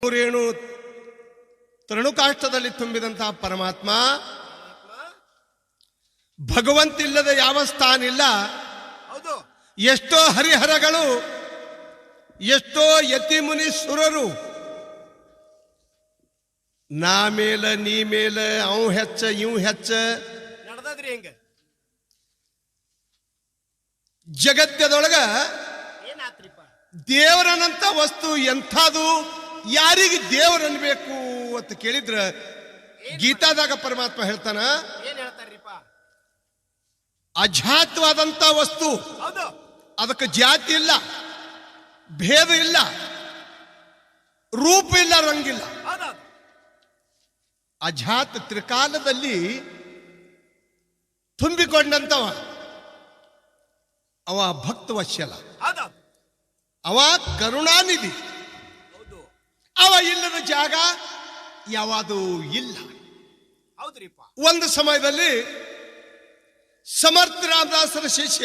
ರೇಣು ತೃಣುಕಾಷ್ಟದಲ್ಲಿ ತುಂಬಿದಂತಹ ಪರಮಾತ್ಮ ಭಗವಂತಿಲ್ಲದ ಯಾವ ಸ್ಥಾನ ಇಲ್ಲ. ಹೌದು. ಎಷ್ಟೋ ಹರಿಹರಗಳು, ಎಷ್ಟೋ ಯತಿ ಮುನಿ ಸುರರು ನಾ ಮೇಲ ನೀ ಮೇಲ ಅವ್ ಹೆಚ್ಚ ಇವ್ ಹೆಚ್ಚ ನಡೆದ್ರಿ ಹೆಂಗ ಜಗತ್ತದೊಳಗ ಏನಾತ್ರಿಪ್ಪ? ದೇವರನಂತ ವಸ್ತು ಎಂಥದು, ಯಾರಿಗೆ ದೇವರನ್ಬೇಕು ಅಂತ ಕೇಳಿದ್ರ ಗೀತಾದಾಗ ಪರಮಾತ್ಮ ಹೇಳ್ತಾನ, ಏನ್ ಹೇಳ್ತಾರ್ರಿಪ್ಪ? ಅಜಾತವಾದಂತ ವಸ್ತು, ಹೌದು. ಅದಕ್ಕೆ ಜಾತಿ ಇಲ್ಲ, ಭೇದ ಇಲ್ಲ, ರೂಪ ಇಲ್ಲ, ರಂಗಿಲ್ಲ. ಹೌದೌದು. ಅಜಾತ ತ್ರಿಕಾಲದಲ್ಲಿ ತುಂಬಿಕೊಂಡಂತವ ಅವ ಭಕ್ತವತ್ಸಲ, ಹೌದೌದು. ಅವ ಕರುಣಾನಿಧಿ. ಹೌದು. ಅವ ಇಲ್ಲದ ಜಾಗ ಯಾವುದು ಇಲ್ಲ. ಹೌದ್ರಿಪ್ಪ. ಒಂದು ಸಮಯದಲ್ಲಿ ಸಮರ್ಥ ರಾಮದಾಸರ ಶಿಷ್ಯ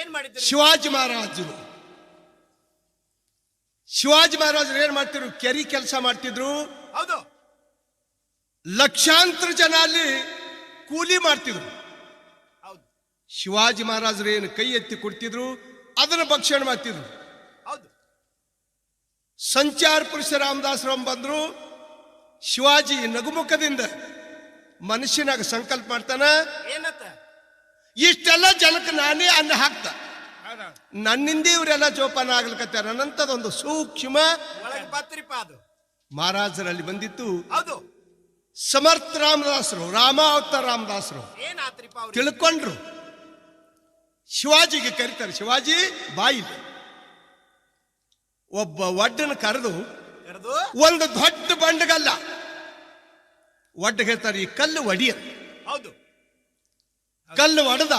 ಏನ್ ಮಾಡಿದ್ರು? ಶಿವಾಜಿ ಮಹಾರಾಜರು ಏನ್ ಮಾಡ್ತಿದ್ರು? ಕೆರಿ ಕೆಲಸ ಮಾಡ್ತಿದ್ರು. ಹೌದು. ಲಕ್ಷಾಂತರ ಜನ ಅಲ್ಲಿ ಕೂಲಿ ಮಾಡ್ತಿದ್ರು. ಹೌದು. ಶಿವಾಜಿ ಮಹಾರಾಜರು ಏನು ಕೈ ಎತ್ತಿ ಕೊಡ್ತಿದ್ರು, ಅದನ್ನ ಭಕ್ಷಣೆ ಮಾಡ್ತಿದ್ರು. ಹೌದು. ಸಂಚಾರ ಪುರುಷ ರಾಮದಾಸರು ಬಂದ್ರು. ಶಿವಾಜಿ ನಗುಮುಖದಿಂದ ಮನುಷ್ಯನಾಗ ಸಂಕಲ್ಪ ಮಾಡ್ತಾನ, ಏನತ್ತ? ಇಷ್ಟೆಲ್ಲ ಜನಕ್ಕೆ ನಾನೇ ಅನ್ನ ಹಾಕ್ತ, ಹೌದೌದು. ನನ್ನಿಂದ ಇವರೆಲ್ಲ ಜೋಪಾನ ಆಗ್ಲಿಕತ್ತಾರ ಅನ್ನಂಥದ್ದೊಂದು ಸೂಕ್ಷ್ಮ ಒಳಗೆ ಬತ್ರಿಪ್ಪ ಅದು. ಮಹಾರಾಜರಲ್ಲಿ ಬಂದಿತ್ತು. ಹೌದು. ಸಮರ್ಥ ರಾಮದಾಸರು, ರಾಮಾವತಾರ ರಾಮದಾಸರು ಏನಾತ್ರಿಪ್ಪ ಅವ್ರು? ತಿಳ್ಕೊಂಡ್ರು. ಶಿವಾಜಿಗೆ ಕರೀತಾರೆ, ಶಿವಾಜಿ ಬಾಯಿ. ಒಬ್ಬ ಒಡ್ಡನ ಕರೆದು ಕರೆದು ಒಂದು ದೊಡ್ಡ ಬಂಡಗಲ್ಲ ಒಡ್ಡ ಹೇಳ್ತಾರೆ, ಈ ಕಲ್ಲು ಒಡಿಯ. ಹೌದು. ಕಲ್ಲು ಒಡೆದ,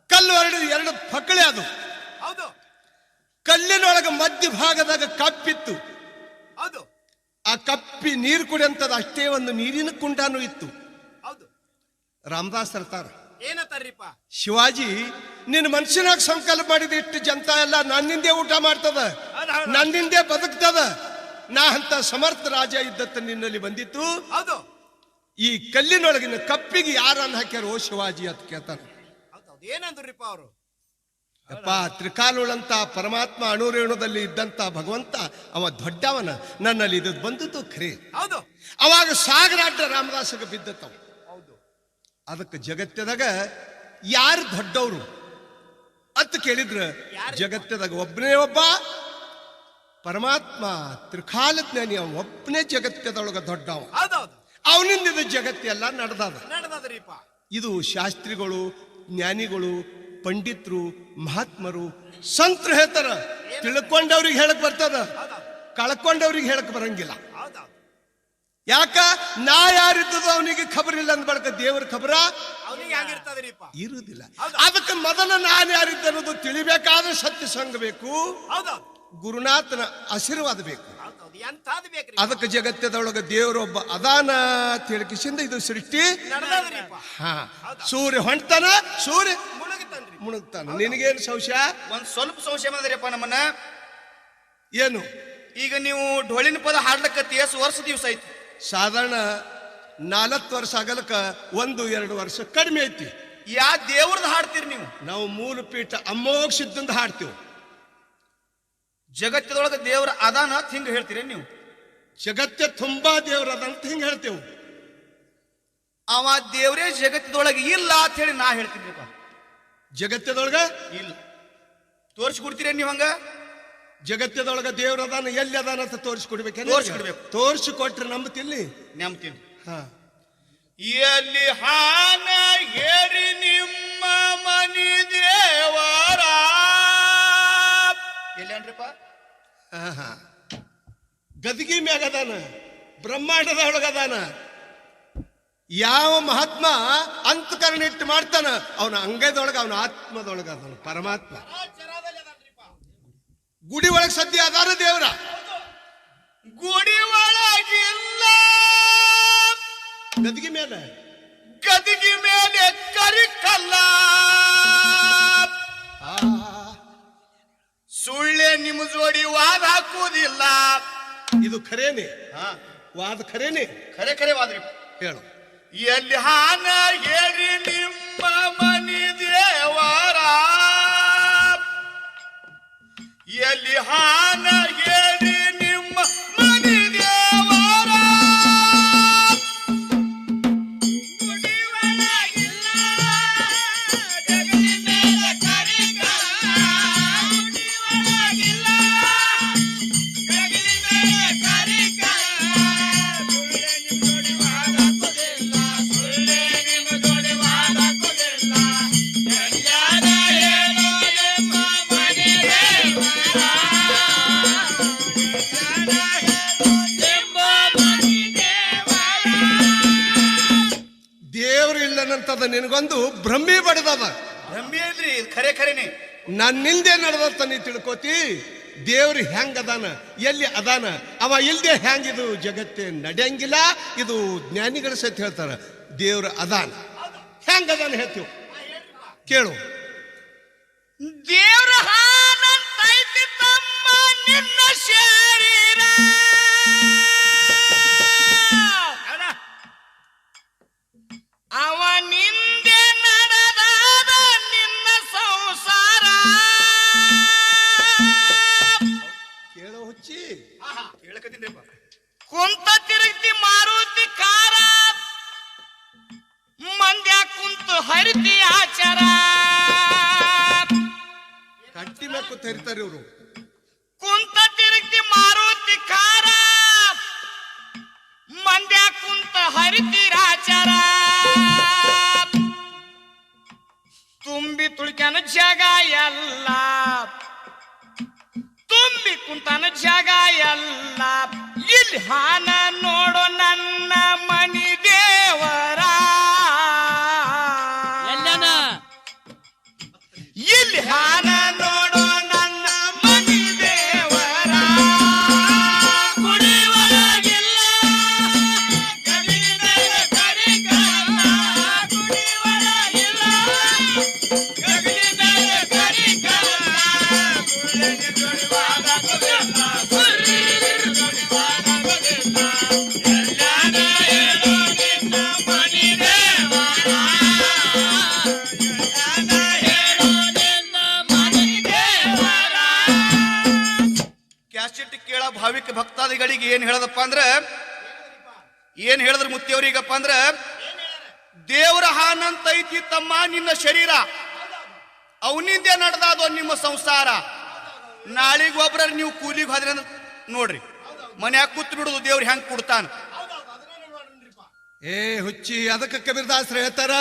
ಕಲ್ಲು ಹೊರಡಿದ, ಎರಡು ಪಕ್ಕಳೆ ಅದು. ಹೌದು. ಕಲ್ಲಿನೊಳಗೆ ಮಧ್ಯ ಭಾಗದಾಗ ಕಪ್ಪಿತ್ತು. ಹೌದು. ಆ ಕಪ್ಪಿ ನೀರು ಕುಡಿಯಂತದ ಅಷ್ಟೇ ಒಂದು ನೀರಿನ ಕುಂಡಾನು ಇತ್ತು. ಹೌದು. ರಾಮದಾಸ್ ಹೇಳ್ತಾರ, ಏನತ್ತಾರ್ರಿಪ್ಪ? ಶಿವಾಜಿ ನಿನ್ನ ಮನುಷ್ಯನಾಗ ಸಂಕಲ್ಪ ಮಾಡಿದ ಇಷ್ಟು ಜನತ ಎಲ್ಲ ನನ್ನಿಂದೇ ಊಟ ಮಾಡ್ತದ, ನನ್ನಿಂದೇ ಬದುಕ್ತದ. ನಾ ಅಂತ ಸಮರ್ಥ ರಾಜ ಇದ್ದತ್ತ ನಿನ್ನಲ್ಲಿ ಬಂದಿತ್ತು. ಹೌದು. ಈ ಕಲ್ಲಿನೊಳಗಿನ ಕಪ್ಪಿಗೆ ಯಾರನ್ನ ಹಾಕ್ಯಾರ ಓ ಶಿವಾಜಿ ಅಂತ ಕೇಳ್ತಾನೆ. ಹೌದೌದು. ಏನಂದ್ರಿಪ್ಪ ಅವರು? ಯಪ್ಪ, ತ್ರಿಕಾಲುಳಂತ ಪರಮಾತ್ಮ ಅಣುರೇಣುದಲ್ಲಿ ಇದ್ದಂತ ಭಗವಂತ ಅವ ದೊಡ್ಡವನ, ನನ್ನಲ್ಲಿ ಇದು ಬಂದದ್ದು ಖರೆ. ಹೌದು. ಅವಾಗ ಸಾಗರಾಟ ರಾಮದಾಸಗೆ ಬಿದ್ದತ್ತವ. ಹೌದು. ಅದಕ್ಕೆ ಜಗತ್ತದಾಗ ಯಾರು ದೊಡ್ಡವರು ಅಂತ ಕೇಳಿದ್ರ ಜಗತ್ತದಾಗ ಒಬ್ಬನೇ ಒಬ್ಬ ಪರಮಾತ್ಮ ತ್ರಿಕಾಲ ಜ್ಞಾನಿ, ಅವ ಒಬ್ಬನೇ ಜಗತ್ತದೊಳಗ ದೊಡ್ಡವ. ಹೌದೌದು. ಅವನಿಂದ ಇದು ಜಗತ್ತೆಲ್ಲ ನಡೆದದ. ನಡೆದ್ರಿಪ್ಪ. ಇದು ಶಾಸ್ತ್ರಿಗಳು, ಜ್ಞಾನಿಗಳು, ಪಂಡಿತರು, ಮಹಾತ್ಮರು, ಸಂತರು ಹೇಳ್ತಾರ. ತಿಳ್ಕೊಂಡವ್ರಿಗೆ ಹೇಳಕ್ ಬರ್ತದ, ಕಳ್ಕೊಂಡವ್ರಿಗೆ ಹೇಳಕ್ ಬರಂಗಿಲ್ಲ. ಹೌದೌದು. ಯಾಕ? ನಾ ಯಾರಿದ್ದದು ಅವನಿಗೆ ಖಬರ್ ಇಲ್ಲ ಅಂದ ಬಳಕ ದೇವರ ಖಬರ ಅವನಿಗೆ ಹೆಂಗಿರ್ತದ್ರಿಪ್ಪ? ಇರುವುದಿಲ್ಲ. ಅದಕ್ಕೆ ಮೊದಲ ನಾನು ಯಾರಿದ್ದ ಅನ್ನೋದು ತಿಳಿಬೇಕಾದ್ರೆ ಸತ್ಯ ಸಂಘ ಬೇಕು, ಹೌದೌದು. ಗುರುನಾಥನ ಆಶೀರ್ವಾದ ಬೇಕು. ಹೌದೌದು. ಎಂತಾದ್ ಬೇಕ್ರಿ? ಅದಕ್ಕೆ ಜಗತ್ತದೊಳಗ ದೇವರೊಬ್ಬ ಅದಾನ ತಿಳ್ಕಿಸಿಂದ ಇದು ಸೃಷ್ಟಿ ನಡೆದ್ರಿಪ್ಪ. ಹಾ. ಸೂರ್ಯ ಹೊಂಟಾನ, ಸೂರ್ಯ ಮುಳುಗಿತನ್ರಿ. ಮುಳುಗ್ತಾನ. ನಿನಗೇನು ಸಂಶಯ? ಒಂದ್ ಸ್ವಲ್ಪ ಸಂಶಯ ಬಂದ್ರಿಪ್ಪ ನಮ್ಮನ್ನ. ಏನು? ಈಗ ನೀವು ಢೋಳಿನ ಪದ ಹಾಡ್ಲಕ್ಕತ್ತಿ ಎಷ್ಟು ವರ್ಷ ದಿವಸ ಐತಿ? ಸಾಧಾರಣ 40 ವರ್ಷ ಆಗಲಕ್ಕ 1-2 ವರ್ಷ ಕಡಿಮೆ ಐತಿ. ಯಾ ದೇವ್ರದ್ದು ಹಾಡ್ತೀರಿ ನೀವು? ನಾವು ಮೂಲ ಪೀಠ ಅಮೋಘ ಸಿದ್ಧಂದ ಹಾಡ್ತೇವೆ. ಜಗತ್ತದೊಳಗ ದೇವ್ರ ಅದಾನ ಅಂತ ಹಿಂಗ ಹೇಳ್ತೀರಿ ನೀವು? ಜಗತ್ತೇ ತುಂಬಾ ದೇವರದಂತ ಹಿಂಗ ಹೇಳ್ತೇವೆ. ಅವ ದೇವ್ರೇ ಜಗತ್ತದೊಳಗೆ ಇಲ್ಲ ಅಂತ ಹೇಳಿ ನಾ ಹೇಳ್ತೀನಿಪ್ಪ. ಜಗತ್ತದೊಳಗ ಇಲ್ಲ ತೋರಿಸ್ಕೊಡ್ತೀರಿ ನೀವು ಹಂಗ? ಜಗತ್ತದೊಳಗ ದೇವರದಾನ ಎಲ್ಲಿ ಅದಾನ ಅಂತ ತೋರಿಸ್ಕೊಡ್ಬೇಕು. ತೋರಿಸ್ಕೊಡ್ಬೇಕು. ತೋರಿಸಿಕೊಟ್ರೆ ನಂಬತಿಲ್ಲಿ. ನಂಬ್ತೀನಿ. ಹಾ. ಎಲ್ಲಿ ಹಾನ ಹೇರಿ ನಿಮ್ಮ ಮನಿ ದೇವರ ಎಲ್ಲಿ ಅನ್ರಿಪ್ಪ? ಗದಗಿ ಮ್ಯಾಗದಾನ, ಬ್ರಹ್ಮಾಂಡದೊಳಗದಾನ. ಯಾವ ಮಹಾತ್ಮ ಅಂತಕರಣ ಇಟ್ಟು ಮಾಡ್ತಾನ ಅವನ ಅಂಗದೊಳಗ, ಅವನ ಆತ್ಮದೊಳಗ ಅದಾನ ಪರಮಾತ್ಮ. ಗುಡಿ ಒಳಗೆ ಸದ್ಯ ಅದಾನ ದೇವರ. ಗುಡಿ ಒಳಗಿಲ್ಲ, ಗದಗಿ ಮೇಲೆ, ಗದಗಿ ಮೇಲೆ ಕರಿಕಲ್ಲ. ಸುಳ್ಳೆ ನಿಮ್ಮ ಜೋಡಿ ವಾದ ಹಾಕುವುದಿಲ್ಲ. ಇದು ಇದು ಖರೇನೆ ಹಾ ವಾದ ಖರೇನೆ ಖರೆ ಖರೆ ವಾದ್ರಿ ಹೇಳು ಎಲ್ಲಿ ಹಾನ ಹೇಳಿ ನಿಮ್ಮ ಮನಿ ದೇವರ ಎಲ್ಲಿ ಹಾನ ಹೇಳಿ ನಿಮ್ಮ ಮನಿ ದೇವರ ದೇವ್ರು ಇಲ್ಲನಂತದ ನಿನಗೊಂದು ಭ್ರಮೆ ಬಡದದ ಭ್ರಮೆ ಇಲ್ರಿ ಇದು ಖರೆ ಖರೇನೆ ನನ್ನಿಂದೆ ನಡೆದಂತ ನೀ ತಿಳ್ಕೋತಿ ದೇವ್ರು ಹೆಂಗ್ ಅದಾನ ಎಲ್ಲಿ ಅದಾನ ಅವ ಇಲ್ದೆ ಹೆಂಗಿದು ಜಗತ್ತೇ ನಡೆಯಂಗಿಲ್ಲ. ಇದು ಜ್ಞಾನಿಗಳ ಸಹಿತ ಹೇಳ್ತಾರ ದೇವ್ರ ಅದಾನ ಹೆಂಗ್ ಅದಾನ ಹೇಳ್ತೀವಿ ಕೇಳು. ದೇವ್ರ ಹಾನಂತೈತಿ ತಮ್ಮ ನಿನ್ನ ಶರೀರ ಅವ ನಿಂದೆ ನಡೆದಾದ ನಿನ್ನ ಸಂಸಾರ ಕೇಳೋ ಹುಚ್ಚಿ ಕೇಳಕತ್ತೀನಿಪ್ಪ. ಕುಂತ ತಿರುಗಿ ಮಾರುತಿ ಕಾರ ಮಂದ್ಯ ಕುಂತು ಹರಿತಿ ಆಚಾರ ಕಟ್ಟಿ ಮೆಕ್ಕು ತರಿತಾರೆ ಇವರು. ಕುಂತ ತಿರುಗಿ ಮಾರುತಿ ಕಾರ ಮಂದ್ಯ ಕುಂತ ಹರಿತಿ ರಾಚಾರ ತುಂಬಿ ತುಳಿಕನ ಜಾಗ ಎಲ್ಲ ತುಂಬಿ ಕುಂತನ ಜಾಗ ಎಲ್ಲ ಇಲ್ಲಿ ಹಾನ ನೋಡು ನನ್ನ ಮನಿ ದೇವರ ಇಲ್ಲಿ ಹಾನ ನೋಡು ನನ್ನ ಮನಿ ದೇವರ ಕುಡಿಯುವರಾಗಿಲ್ಲ ಗಡಿಗೆ ಕರಿಕಲ್ಲ ಕುಡಿಯುವರಾಗಿಲ್ಲ ಗಡಿಗೆ ಕರಿಕಲ್ಲ ಗುಳ್ಳೆಗೆ ಜೋಡಿವಾದ ಕುದಿಲ್ಲ ಗುಳ್ಳಿ ಜೋಡಿವಾದ ಕುದಿಲ್ಲ ಎಲ್ಲಾನ ಹೇಳೋ ನಿನ್ನ ಮನಿ ದೇವರ ಕ್ಯಾಸೆಟ್ ಕೇಳ ಭಾವಿಕ ಭಕ್ತಾದಿಗಳಿಗೆ ಏನ್ ಹೇಳದಪ್ಪ ಅಂದ್ರ ಏನ್ ಹೇಳಿದ್ರ ಮುತ್ತಿಯವ್ರಿಗಪ್ಪ ಅಂದ್ರ ದೇವರ ಹಾನಂತ ಐತಿ ತಮ್ಮ ನಿನ್ನ ಶರೀರ ಅವನಿಂದೆ ನಡೆದಾದ ನಿಮ್ಮ ಸಂಸಾರ. ನಾಳಿಗೆ ಒಬ್ರ ನೀವು ಕೂಲಿಗೆ ಹೋದ್ರಿ ಅಂದ್ರೆ ನೋಡ್ರಿ ಮನ್ಯಾಗ ಕೂತ್ ಬಿಡುದು ದೇವ್ರ ಹೆಂಗ್ ಕೊಡ್ತಾನ. ಏ ಹುಚ್ಚಿ ಅದಕ್ಕೆ ಕಬೀರದಾಸರು ಹೇಳ್ತಾರ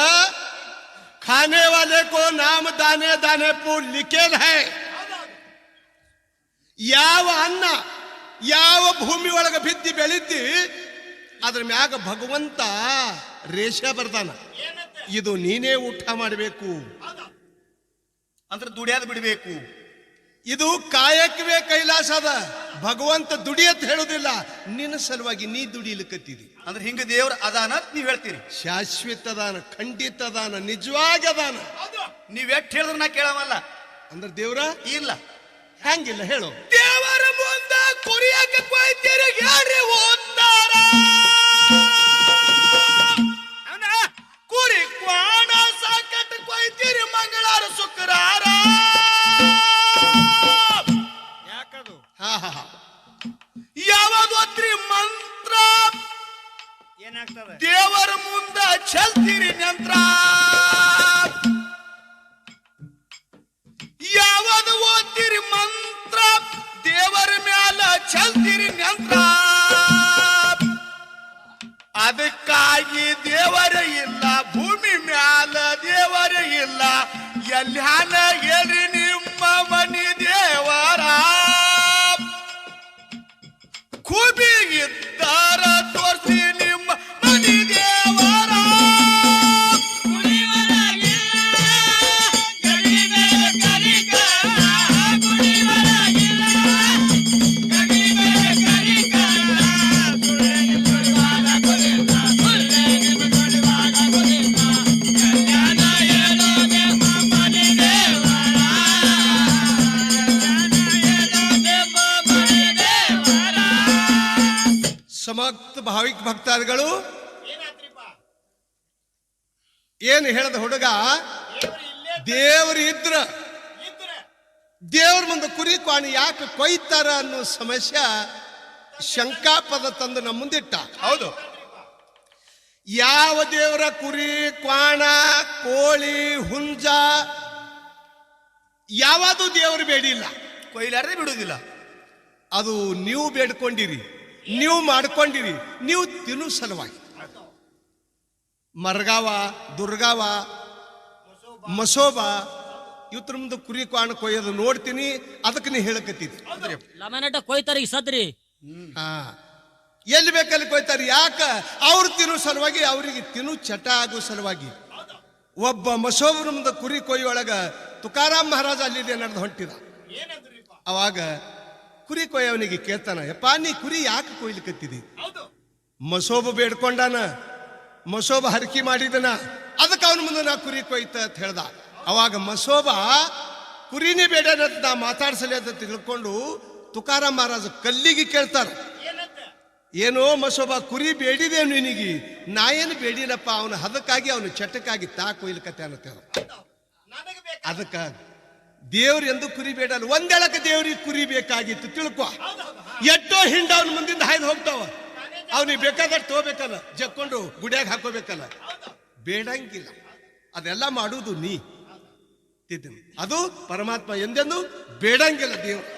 खाने वाले को नाम दाने दाने पर लिखेल है. ಯಾವ ಅನ್ನ ಯಾವ ಭೂಮಿ ಒಳಗ ಬಿದ್ದಿ ಬೆಳಿದ್ದಿ ಅದ್ರ ಮ್ಯಾಗ ಭಗವಂತ ರೇಷ ಬರ್ತಾನ. ಇದು ನೀನೇ ಊಟ ಮಾಡಬೇಕು ಅಂದ್ರೆ ದುಡಿಯಾದ ಬಿಡಬೇಕು. ಇದು ಕಾಯಕವೇ ಕೈಲಾಸ ಅದ. ಭಗವಂತ ದುಡಿಯತ್ ಹೇಳುದಿಲ್ಲ, ನಿನ್ನ ಸಲುವಾಗಿ ನೀ ದುಡಿಲಿಕ್ಕತ್ತಿದಿ. ಅಂದ್ರೆ ಹಿಂಗ ದೇವ್ರ ಅದಾನ ನೀವ್ ಹೇಳ್ತೀರಿ. ಶಾಶ್ವತ ಅದಾನ, ಖಂಡಿತ ಅದಾನ, ನಿಜವಾಗಿ ಅದಾನ. ನೀವ್ ಎಷ್ಟ್ ಹೇಳಿದ್ರ ನಾ ಕೇಳವಲ್ಲ. ಅಂದ್ರೆ ದೇವ್ರ ಇಲ್ಲ ಹೆಂಗಿಲ್ಲ ಹೇಳು. ದೇವರ ಮುಂದ ಕುರಿಯಕ್ಕೆ ಕೊಯ್ತೀರಿ ಹೇಳ್ರಿ ಓದ್ತಾರ ಕುರಿ ಕ್ವಾಣ ಸಾಕಟ್ಟು ಕೊಯ್ತೀರಿ ಮಂಗಳವಾರ ಶುಕ್ರವಾರ. ಯಾಕದು ಯಾವಾಗ ಓದ್ರಿ ಮಂತ್ರ ಏನಾಗ್ತದೆ ದೇವರ ಮುಂದ ಚೆಲ್ತೀರಿ ನಂತರ. ಯಾವಾಗ ಓದ್ತೀರಿ ಮಂತ್ರ ದೇವರ ಮ್ಯಾಲ ಚೆಲ್ತೀರಿ ನಂತರ. ಅದಕ್ಕಾಗಿ ದೇವರ ಇಲ್ಲ ಭೂಮಿ ಮ್ಯಾಲ ದೇವರ ಇಲ್ಲ. ಎಲ್ಲಾನ ಹೇಳ್ರಿ ನಿಮ್ಮ ಮನಿ ದೇವರ ಕೂಬಿ ಇದ್ದಾರ ತೋರ್ಸಿ ನಿಮ್ಮ ಮನಿ ದೇವರ. ಸಮಸ್ತ ಭಾವಿಕ ಭಕ್ತಾದಿಗಳು ಏನಾತ್ರಿಪ್ಪ ಏನು ಹೇಳದ ಹುಡುಗ ದೇವ್ರು ಇಲ್ಲೇ ದೇವರು ಇದ್ರ ಇದ್ರೆ ದೇವ್ರ ಮುಂದೆ ಕುರಿ ಕ್ವಾಣಿ ಯಾಕೆ ಕೊಯ್ತಾರ ಅನ್ನೋ ಸಮಸ್ಯೆ ಶಂಕಾಪದ ತಂದು ನಮ್ಮ ಮುಂದಿಟ್ಟ. ಹೌದು. ಯಾವ ದೇವರ ಕುರಿ ಕ್ವಾಣ ಕೋಳಿ ಹುಂಜ ಯಾವುದು ದೇವರು ಬೇಡಿಲ್ಲ, ಕೊಯ್ಲಾರದೆ ಬಿಡುವುದಿಲ್ಲ. ಅದು ನೀವು ಬೇಡ್ಕೊಂಡಿರಿ, ನೀವು ಮಾಡ್ಕೊಂಡಿರಿ, ನೀವು ತಿನ್ನು ಸಲುವಾಗಿ. ಮರ್ಗಾವ ದುರ್ಗಾವ ಮಸೋಬ ಇವತ್ರ ಮುಂದೆ ಕುರಿ ಕ್ವಾಣ ಕೊಯ್ಯೋದು ನೋಡ್ತೀನಿ, ಅದಕ್ಕೆ ನೀ ಹೇಳಕತ್ತಿದ್ದಿ. ಲಮನಟ ಕೊಯ್ತಾರ ಈ ಸದ್ರಿ. ಹಾ, ಎಲ್ಲಿ ಬೇಕಲ್ಲಿ ಕೊಯ್ತಾರೆ. ಯಾಕ? ಅವ್ರು ತಿನ್ನೋ ಸಲುವಾಗಿ, ಅವರಿಗೆ ತಿನ್ನು ಚಟ ಆಗೋ ಸಲುವಾಗಿ. ಒಬ್ಬ ಮಸೋಬನ ಮುಂದೆ ಕುರಿ ಕೊಯ್ಯೊಳಗ ತುಕಾರಾಮ್ ಮಹಾರಾಜ ಅಲ್ಲಿದೆ ನಡೆದು ಹೊಂಟಿದ. ಏನಂದ್ರಿಪ್ಪ ಅವಾಗ ಕುರಿ ಕೊಯ್ಯವನಿಗೆ ಕೇಳ್ತಾನ, ಯಪ್ಪ ನೀ ಕುರಿ ಯಾಕೆ ಕೊಯ್ಲಿಕತ್ತಿದಿ? ಹೌದು ಮಸೋಬ ಬೇಡ್ಕೊಂಡಾನ, ಮಸೋಬ ಹರಕಿ ಮಾಡಿದನ, ಅದಕ್ಕೆ ಅವನ ಮುಂದೆ ನಾ ಕುರಿ ಕೊಯ್ತ ಅಂತ ಹೇಳ್ದ. ಅವಾಗ ಮಸೋಬ ಕುರಿನೇ ಬೇಡ ನಾ ಮಾತಾಡ್ಸಲಿ ಅಂತ ತಿಳ್ಕೊಂಡು ತುಕಾರಾಮ್ ಮಹಾರಾಜ ಕಲ್ಲಿಗೆ ಕೇಳ್ತಾರ, ಏನಂತ ಏನೋ ಮಸೋಬ ಕುರಿ ಬೇಡಿದೆ ನಿನಗೆ? ನಾ ಏನು ಬೇಡಿನಪ್ಪ, ಅವನ ಹದಕ್ಕಾಗಿ ಅವನ ಚಟಕ್ಕಾಗಿ ತಾ ಕೊಯ್ಲಿಕತ್ತೆ ಅನ್ನತ್ತೆ. ನನಗೆ ಬೇಕು ಅದಕ್ಕ ದೇವ್ರು ಎಂದು ಕುರಿ ಬೇಡಲ್ಲ, ಒಂದೆಳಕ ದೇವ್ರಿಗೆ ಕುರಿ ಬೇಕಾಗಿತ್ತು ತಿಳ್ಕೊ. ಎಷ್ಟೋ ಹಿಂಡ ಅವನ ಮುಂದಿಂದ ಹಾಯ್ದು ಹೋಗ್ತಾವ, ಅವನಿಗೆ ಬೇಕಾದಷ್ಟು ತಗೋಬೇಕಲ್ಲ, ಜಕ್ಕೊಂಡು ಗುಡಿಯಾಗ ಹಾಕೋಬೇಕಲ್ಲ, ಬೇಡಂಗಿಲ್ಲ. ಅದೆಲ್ಲ ಮಾಡುವುದು ನೀ ತಿದ್ದಿನ. ಅದು ಪರಮಾತ್ಮ ಎಂದೆಂದು ಬೇಡಂಗಿಲ್ಲ. ದೇವ್ರು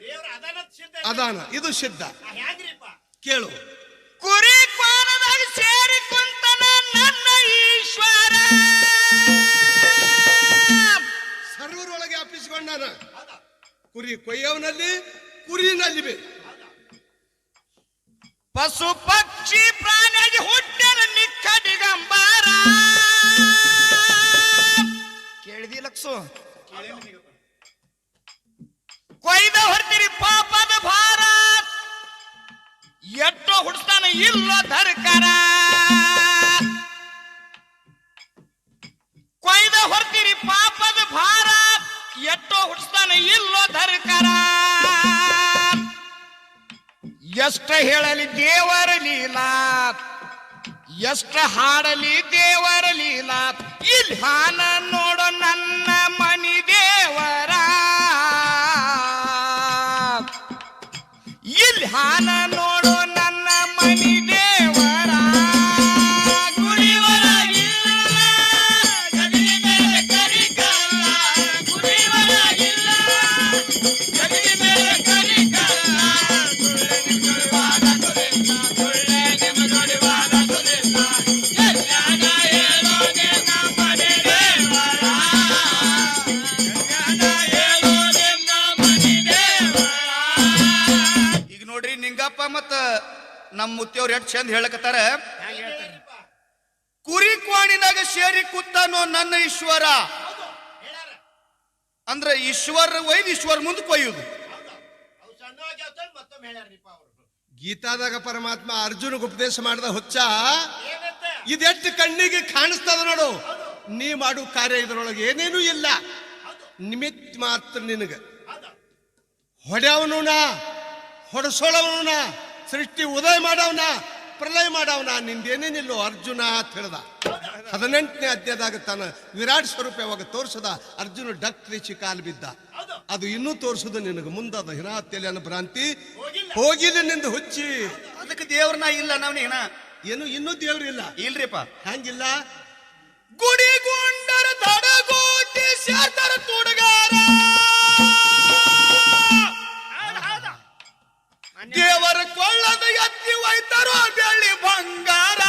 ದೇವ್ರ ಅದಾನ ಸಿದ್ಧ ಅದಾನ, ಇದು ಸಿದ್ಧ. ಹ್ಯಾಂಗ್ರಿಪ್ಪ ಕೇಳು. ಕುರಿ ಕ್ವಾಣದಾಗ ಸೇರಿ ಕುಂತನ ನನ್ನ ಈಶ್ವರ, ಸರ್ವರೊಳಗೆ ಅಪ್ಪಿಸಿಕೊಂಡಾನ. ಕುರಿ ಕೊಯ್ಯವನಲ್ಲಿ ಕುರಿನಲ್ಲಿ ಬೇ ಪಶು ಪಕ್ಷಿ ಪ್ರಾಣಿಯಾಗಿ ಹುಟ್ಟನ ನಿಕ್ಕ ದಿಗಂಬರ. ಕೇಳಿದಿ ಲಕ್ಸು? ಕೊಯ್ದ ಹೊರ್ತೀರಿ ಪಾಪದ ಭಾರ, ಎಷ್ಟೋ ಹುಡ್ಸ್ತಾನ ಇಲ್ಲೋ ಧರ್ಕರ. ಕೊಯ್ದ ಹೊರ್ತೀರಿ ಪಾಪದ ಭಾರ, ಎಷ್ಟೋ ಹುಡ್ಸ್ತಾನ ಇಲ್ಲೋ ಧರ್ಕರ. ಎಷ್ಟ ಹೇಳಲಿ ದೇವರ ಲೀಲಾ, ಎಷ್ಟ ಹಾಡಲಿ ದೇವರ ಲೀಲಾ. ಇಲ್ಲಿ ಹಾನ ನೋಡೋ ನನ್ನ ಮನಿ ದೇವರ, ಇಲ್ಲಿ ಹಾನ ನೋಡೋ ನನ್ನ ಮನಿ ದೇವರ. ಗುಡಿವರಾಗಿಲ್ಲ ಗಗನಿ ಮೇಲೆ ಕರಿಕಲ್ಲ, ಗುಡಿವರಾಗಿಲ್ಲ ಗಗನಿ ಮೇಲೆ ಕರಿಕಲ್ಲ. ಸುಳ್ಳಿನ ಗುಡಿವಾದ ಗುಡಿಲ್ಲ, ಸುಳ್ಳಿನ ಗುಡಿವಾದ ಗುಡಿಲ್ಲ. ಎಲ್ಲಾಗ ಹೇಳೋದೆ ನಮ್ಮ ಮನೆ ದೇವರ, ಎಲ್ಲಾಗ ಹೇಳೋದೆ ನಮ್ಮ ಮನೆ ದೇವರ. ಈಗ ನೋಡ್ರಿ, ನಿಂಗಪ್ಪ ಮತ್ತ ನಮ್ಮ ಮುತ್ತಿಯವ್ರು ಎಷ್ಟು ಚಂದ ಹೇಳಕತ್ತಾರ. ಕುರಿ ಕ್ವಾಣಿನಾಗ ಸೇರಿ ಕೂತಾನೋ ನನ್ನ ಈಶ್ವರ ಅಂದ್ರ ಈಶ್ವರ ಒಯ್ದು ಈಶ್ವರ ಮುಂದೆ ಕೊಯ್ಯುದು. ಅವು ಸಣ್ಣವಾಗಿ ಆಗ್ತಾವೆ ಮತ್ತೊಮ್ಮೆ ಹೇಳ್ಯಾರ್ರಿಪ್ಪ ಅವರು. ಗೀತಾದಾಗ ಪರಮಾತ್ಮ ಅರ್ಜುನಿಗೆ ಉಪದೇಶ ಮಾಡಿದ ಹುಚ್ಚ, ಏನಂತ ಇದೆಷ್ಟು ಕಣ್ಣಿಗೆ ಕಾಣಿಸ್ತದ ನೋಡು, ನೀ ಮಾಡು ಕಾರ್ಯ ಇದರೊಳಗೆ ಏನೇನೂ ಇಲ್ಲ, ನಿಮಿತ್ ಮಾತ್ರ ನಿನಗ. ಹೊಡೆಯವನು ನಾ, ಹೊಡೆಸೋಳವನು ನಾ, ಸೃಷ್ಟಿ ಉದಯ ಮಾಡವನ, ಪ್ರಲಯ ಮಾಡವನ, ನಿಂದೇನೇನಿಲ್ಲೋ ಅರ್ಜುನ ಅಂತ ಹೇಳ್ದ. 18ನೇ ಅಧ್ಯಾಯದಾಗ ತಾನ ವಿರಾಟ್ ಸ್ವರೂಪ ಯಾವಾಗ ತೋರ್ಸದ, ಅರ್ಜುನ ಡಕ್ರಿಚಿ ಕಾಲು ಬಿದ್ದ. ಅದು ಇನ್ನೂ ತೋರ್ಸುದು ನಿನಗೆ ಮುಂದದ ಹಿನಾತೆಲಿ ಅನ್ನೋ ಭ್ರಾಂತಿ ಹೋಗಿಲ್ಲ ನಿಂದ ಹುಚ್ಚಿ. ಅದಕ್ಕೆ ದೇವ್ರನ್ನ ಇಲ್ಲ ನಾವ್ನೇನ ಏನು ಇನ್ನೂ ದೇವ್ರಿಲ್ಲ? ಇಲ್ರಿಪ್ಪ. ಹಂಗಿಲ್ಲ. ಗುಡಿಗೊಂಡರ ತಡಗೋಟಿ ಸೇರ್ತಾರ ತುಡುಗಾರ, ದೇವರ ಕೊಳ್ಳದ ಎತ್ತಿ ಒಯ್ತಾರೋ ಬೆಳ್ಳಿ ಬಂಗಾರ.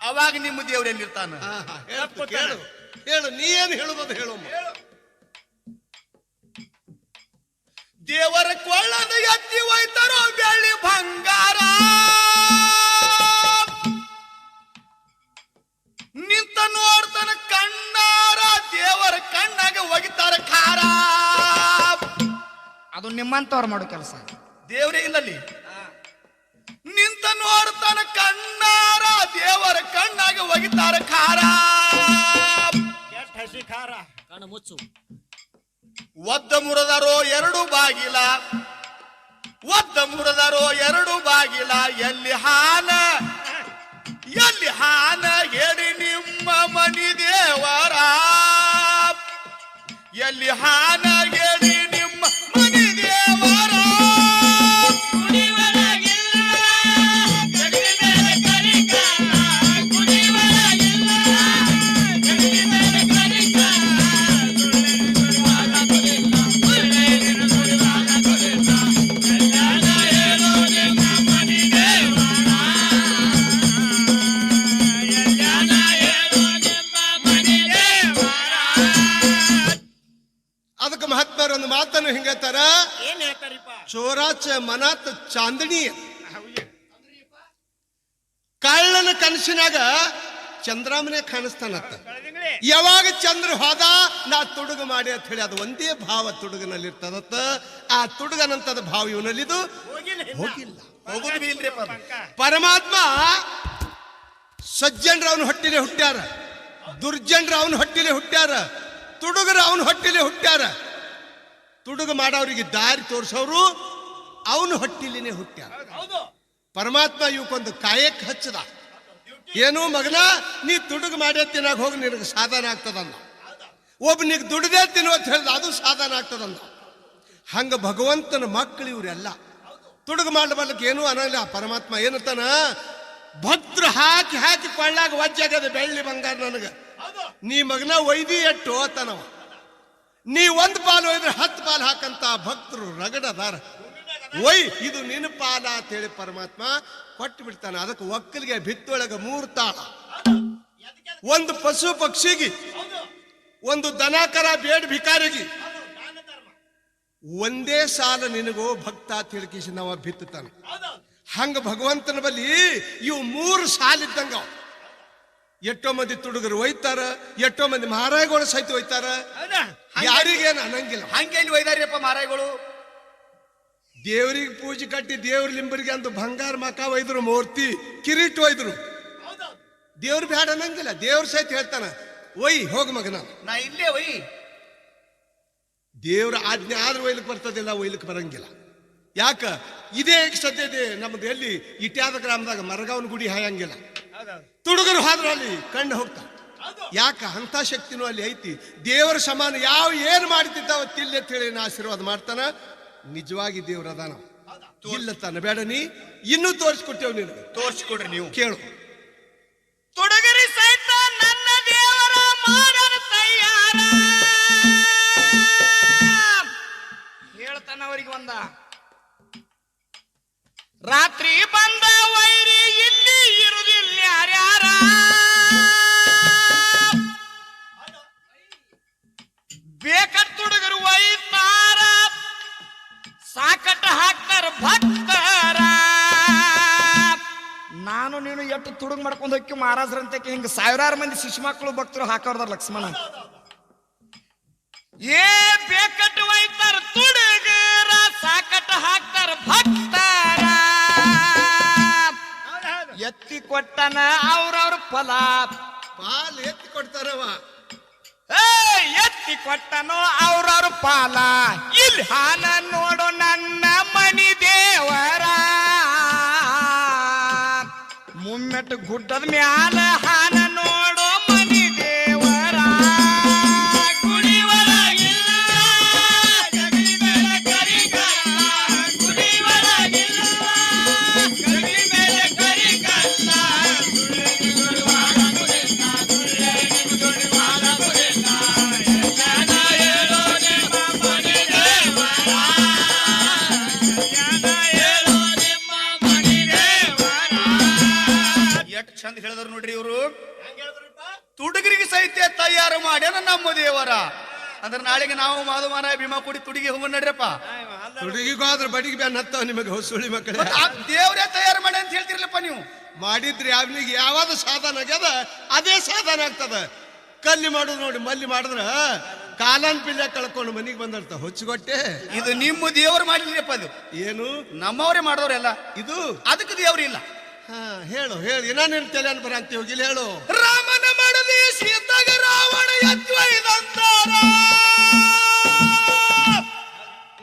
ಅವಾಗ ನಿಮ್ಮ ದೇವ್ರ ಎಲ್ಲಿರ್ತಾನ? ಹೇಳು ಹೇಳು, ನೀ ಏನು ಹೇಳುವುದು ಹೇಳು. ದೇವರ ಕೊಳ್ಳದ ಎತ್ತಿ ಒಯ್ತಾರೋ ಬೆಳ್ಳಿ ಬಂಗಾರ, ನಿಂತ ನೋಡ್ತಾನ ಕಣ್ಣಾರ, ದೇವರ ಕಣ್ಣಾಗ ಒಗಿತಾರ ಖಾರ. ಅದು ನಿಮ್ಮಂತವ್ರು ಮಾಡೋ ಕೆಲಸ. ದೇವರೇ ಇಲ್ಲಲ್ಲಿ. ನಿಂತ ನೋಡ್ತಾನ ಕಣ್ಣಾರ, ದೇವರ ಕಣ್ಣಾಗ ಒಗಿತಾರ ಖಾರ. ಎಷ್ಟು ಹಸಿ ಖಾರ ಕಣ್ಣು ಮುಚ್ಚು. ಒದ್ದ ಮುರದರೋ ಎರಡು ಬಾಗಿಲ, ಒದ್ದ ಮುರಿದರೋ ಎರಡು ಬಾಗಿಲ ಎಲ್ಲಿ ಹಾನ ಹೇಳಿ ನಿಮ್ಮ ಮನಿ ದೇವರ ಎಲ್ಲಿ ಹಾನ ಹೇಳಿ ನಿಮ್ಮ ಮನಿ ದೇವರ ಅದಕ್ಕೆ ಮಹಾತ್ಮರು ಒಂದು ಮಾತನ್ನು ಹಿಂಗತ್ತಾರ, ಏನ್ ಹೇಳ್ತಾರಿಪ್ಪ? ಚೋರಾಚ ಮನಾತ್ ಚಾಂದಣಿ. ಕಳ್ಳನ ಕನಸಿನಾಗ ಚಂದ್ರಾಮನೆ ಕಾಣಿಸ್ತಾನತ್ತ. ಯಾವಾಗ ಚಂದ್ರ ಹೋದ ನಾ ತುಡುಗ ಮಾಡಿ ಅಂತ ಹೇಳಿ ಅದು ಒಂದೇ ಭಾವ ತುಡುಗನಲ್ಲಿ ಇರ್ತದತ್ತ. ಆ ತುಡುಗನಂತದ ಭಾವ ಇವನಲ್ಲಿದು ಹೋಗಿಲ್ಲ. ಹೋಗುದು ಬಿ ಇಲ್ರಿಪ್ಪ. ಪರಮಾತ್ಮ ಸಜ್ಜನರು ಅವನ ಹೊಟ್ಟಿಲೆ ಹುಟ್ಟ್ಯಾರ, ದುರ್ಜನರು ಅವನ ಹೊಟ್ಟಿಲೆ ಹುಟ್ಟ್ಯಾರ, ತುಡುಗರು ಅವನ ಹೊಟ್ಟಿಲೆ ಹುಟ್ಟ್ಯಾರ. ತುಡುಗ ಮಾಡೋರಿಗೆ ದಾರಿ ತೋರಿಸೋರು ಅವನ ಹೊಟ್ಟಿಲಿನೇ ಹುಟ್ಟ್ಯಾರ. ಪರಮಾತ್ಮ ಇವಕ್ಕೊಂದು ಕಾಯಕ್ಕೆ ಹಚ್ಚದ. ಏನು ಮಗನ, ನೀ ತುಡುಗು ಮಾಡೇ ತಿನ್ನಾಗ ಹೋಗಿ ನಿನಗೆ ಸಾಧನ ಆಗ್ತದಂದ. ಒಬ್ಬನಿಗೆ ದುಡ್ದೇ ತಿನ್ನು ಅಂತ ಹೇಳಿದ ಅದು ಸಾಧನ ಆಗ್ತದಂದ. ಹಂಗ ಭಗವಂತನ ಮಕ್ಕಳು ಇವರೆಲ್ಲ ತುಡುಗು ಮಾಡಬಲ್ಲಕ್ಕೆ ಏನೂ ಅನ್ನಲ್ಲ. ಪರಮಾತ್ಮ ಏನಂತಾನ, ಭಕ್ತರು ಹಾಕಿ ಹಾಕಿ ಕೊಳ್ಳಾಗ ವಜ್ಜಾಗದ ಬೆಳ್ಳಿ ಬಂಗಾರ ನನಗೆ, ನೀ ಮಗನ ಒಯ್ದಿ ಎಟ್ಟು ತನವ, ನೀ ಒಂದು ಪಾಲು ಒಯ್ದ್ರೆ 10 ಪಾಲು ಹಾಕಂತ ಭಕ್ತರು ರಗಡದಾರ. ಒಯ್ ಇದು ನಿನ್ನ ಪಾಲ ಅಂತ ಹೇಳಿ ಪರಮಾತ್ಮ ಕೊಟ್ಟು ಬಿಡ್ತಾನೆ. ಅದಕ್ಕೆ ಒಕ್ಕಲಿಗೆ ಭಿತ್ತೊಳಗ 3 ತಾಳ, ಒಂದು ಪಶು ಪಕ್ಷಿಗೆ, ಒಂದು ದನಕರ ಬೇಡ ಭಿಕಾರಿಗೆ, ಒಂದೇ ಸಾಲ ನಿನಗೋ ಭಕ್ತ ತಿಳ್ಕಿಸಿ ನಾವ ಬಿತ್ತಾನ. ಹಂಗ ಭಗವಂತನ ಬಲ್ಲಿ ಇವು 3 ಸಾಲಿದ್ದಂಗ. ಎಷ್ಟೋ ಮಂದಿ ತುಡುಗರು ಒಯ್ತಾರ, ಎಷ್ಟೋ ಮಂದಿ ಮಹಾರಾಯಗಳು ಸಹಿತ ಒಯ್ತಾರ, ಯಾರಿಗೇನು ಅನ್ನಂಗಿಲ್ಲ. ಹಂಗೆ ಇಲ್ಲಿ ಒಯ್ದಾರಿಯಪ್ಪ ಮಾರಾಯಗಳು. ದೇವರಿಗೆ ಪೂಜೆ ಕಟ್ಟಿ ದೇವ್ರ ಲಿಂಬರಿಗೆ ಅಂತ ಬಂಗಾರ ಮಕ ಒಯ್ದ್ರು, ಮೂರ್ತಿ ಕಿರೀಟ್ ಒಯ್ದ್ರು. ದೇವ್ರು ಬ್ಯಾಡ ಅನ್ನಂಗಿಲ್ಲ. ದೇವ್ರ ಸಹಿತ ಹೇಳ್ತಾನ, ಒಯ್ ಹೋಗ ಮಗನ, ನಾ ಇಲ್ಲೇ ಒಯ್. ದೇವ್ರ ಆಜ್ಞೆ ಆದ್ರೂ ಒಯ್ಲಿಕ್ಕೆ ಬರ್ತದಿಲ್ಲ, ಒಯ್ಲಿಕ್ಕೆ ಬರಂಗಿಲ್ಲ. ಯಾಕ ಇದೇ ಸದ್ಯದೆ ನಮ್ದು ಎಲ್ಲಿ ಇಟ್ಯಾದ ಗ್ರಾಮದಾಗ ಮರಗಾವನ ಗುಡಿ ಹಾಯಂಗಿಲ್ಲ. ತುಡುಗರು ಹೋದ್ರ ಅಲ್ಲಿ ಕಣ್ಣು ಹೋಗ್ತಾ. ಯಾಕ ಅಂತ ಶಕ್ತಿನೂ ಅಲ್ಲಿ ಐತಿ. ದೇವರ ಸಮಾನ ಯಾವ ಏನು ಮಾಡ್ತಿದ್ದಾವ ತಿಲ್ಲೆ ತಿಳಿ ಆಶೀರ್ವಾದ ಮಾಡ್ತಾನ. ನಿಜವಾಗಿ ದೇವ್ರ ಅದಾನ ಇಲ್ಲ ತಾನ. ಬೇಡ ನೀ ಇನ್ನೂ ತೋರಿಸ್ಕೊಟ್ಟೇವ್, ನಿನಗೆ ತೋರಿಸ್ಕೊಡ್ರಿ ನೀವು. ಕೇಳು. ತುಡುಗರಿ ಸಹಿತ ನನ್ನ ದೇವರ ಮಾಡನ ತಯ್ಯಾರ ಹೇಳ್ತಾನ. ಅವರಿಗೆ ಒಂದ ರಾತ್ರಿ ಬಂದ ವೈರಿ ಇಲ್ಲಿ ಇರುದಿಲ್ಲ ಯಾರ್ಯಾರ, ಬೇಕಟ್ ತುಡುಗರು ಒಯ್ತಾರ, ಸಾಕಟ ಹಾಕ್ತಾರ ಭಕ್ತರ. ನಾನು ನೀನು ಎಷ್ಟು ತುಡುಗ್ ಮಾಡ್ಕೊಂಡು ಹೋಗಿ ಮಹಾರಾಜರಂತೆ ಹಿಂಗ 1000 ಮಂದಿ ಶಿಶು ಮಕ್ಕಳು ಭಕ್ತರು ಹಾಕೋರ್ದಾರ ಲಕ್ಷ್ಮಣ. ಏ ಬೇಕಟ್ಟು ಒಯ್ತಾರ ತುಡುಗರ, ಸಾಕಟ ಹಾಕ್ತಾರ ಭಕ್ತರ. ಎತ್ತಿ ಕೊಟ್ಟನ ಅವ್ರವ್ರ ಫಲ, ಪಾಲ್ ಎತ್ತಿ ಕೊಡ್ತಾರವ. ಎತ್ತಿ ಕೊಟ್ಟನೋ ಅವ್ರವ್ರ ಪಾಲ. ಇಲ್ಲಿ ಹಾನ ನೋಡು ನನ್ನ ಮನಿ ದೇವರ, ಮುಮ್ಮೆಟ್ಟು ಗುಡ್ಡದ ಮ್ಯಾಲ ಹಾನ ನೋಡು ಮನಿ ದೇವರ. ಗುಡಿ ಒಳಗಿಲ್ಲ ಜಗಲಿ ಮೇಲೆ ಕರಿಗಲ್ಲ, ಗುಡಿ ಒಳಗಿಲ್ಲ ಜಗಲಿ ಮೇಲೆ ಕರಿಗಲ್ಲ. ಸುಳ್ಳಿರುವಾಗ ಗುಡಿನ, ಸುಳ್ಳಿರು ದುಡಿವಾಗ ಗುಡಿನ, ಎಲ್ಲನ ಹೇಳೋ ನಿಮ್ಮ ಮನಿ ದೇವರ, ಎಲ್ಲನ ಹೇಳೋ ನಿಮ್ಮ ಮನಿ ದೇವರ. ಎಷ್ಟು ಚಂದ ಹೇಳಿದ್ರು ನೋಡ್ರಿ ಇವರು. ತುಡುಗರಿಗೆ ಸಹಿತ ತಯಾರು ಮಾಡ್ಯಾನ ನಮ್ಮ ದೇವರ. ಅಂದ್ರೆ ನಾಳೆಗೆ ನಾವು ಮಾಧವಮಾನ ಭೀಮಾ ಕೂಡಿ ತುಡಿಗೆ ಹೋಗೋಣ ನಡ್ರಪ್ಪ. ತುಡುಗಿಗೋದ್ರ ಬಡಿಗೆ ಬ್ಯಾನ್ ಹತ್ತಾವ ನಿಮಗೆ ಹೊಸುಳಿ ಮಕ್ಕಳೇ. ದೇವರೇ ತಯಾರು ಮಾಡಿ ಅಂತ ಹೇಳ್ತಿರ್ಲಪ್ಪ ನೀವು. ಮಾಡಿದ್ರಿ ಅವನಿಗೆ ಯಾವ್ದು ಸಾಧನ ಆಗ್ಯದ ಅದೇ ಸಾಧನ ಆಗ್ತದ. ಕಲ್ಲಿ ಮಾಡುದು ನೋಡಿ, ಮಲ್ಲಿ ಮಾಡಿದ್ರ ಕಾಲನ್ ಪಿಲ್ಲೆ ಕಳ್ಕೊಂಡು ಮನಿಗೆ ಬಂದಿರ್ತ ಹೊಚ್ಚುಗೊಟ್ಟೆ. ಇದು ನಿಮ್ಮ ದೇವರು ಮಾಡಿದ್ರಪ್ಪ. ಅದು ಏನು ನಮ್ಮವರೇ ಮಾಡಿದವ್ರೆಲ್ಲ. ಇದು ಅದಕ್ಕೆ ದೇವ್ರಿಲ್ಲ. ಹಾ ಹೇಳು ಹೇಳು, ಏನೇನು ತಲೆ ಅನ್ಬರ ಅಂತ ಹೋಗಿಲ್ಲ ಹೇಳು. ರಾಮನ ಮಾಡದೆ ಸೀತಾಗ ರಾವಣ ಎತ್ತೊಯ್ದಂತಾರ.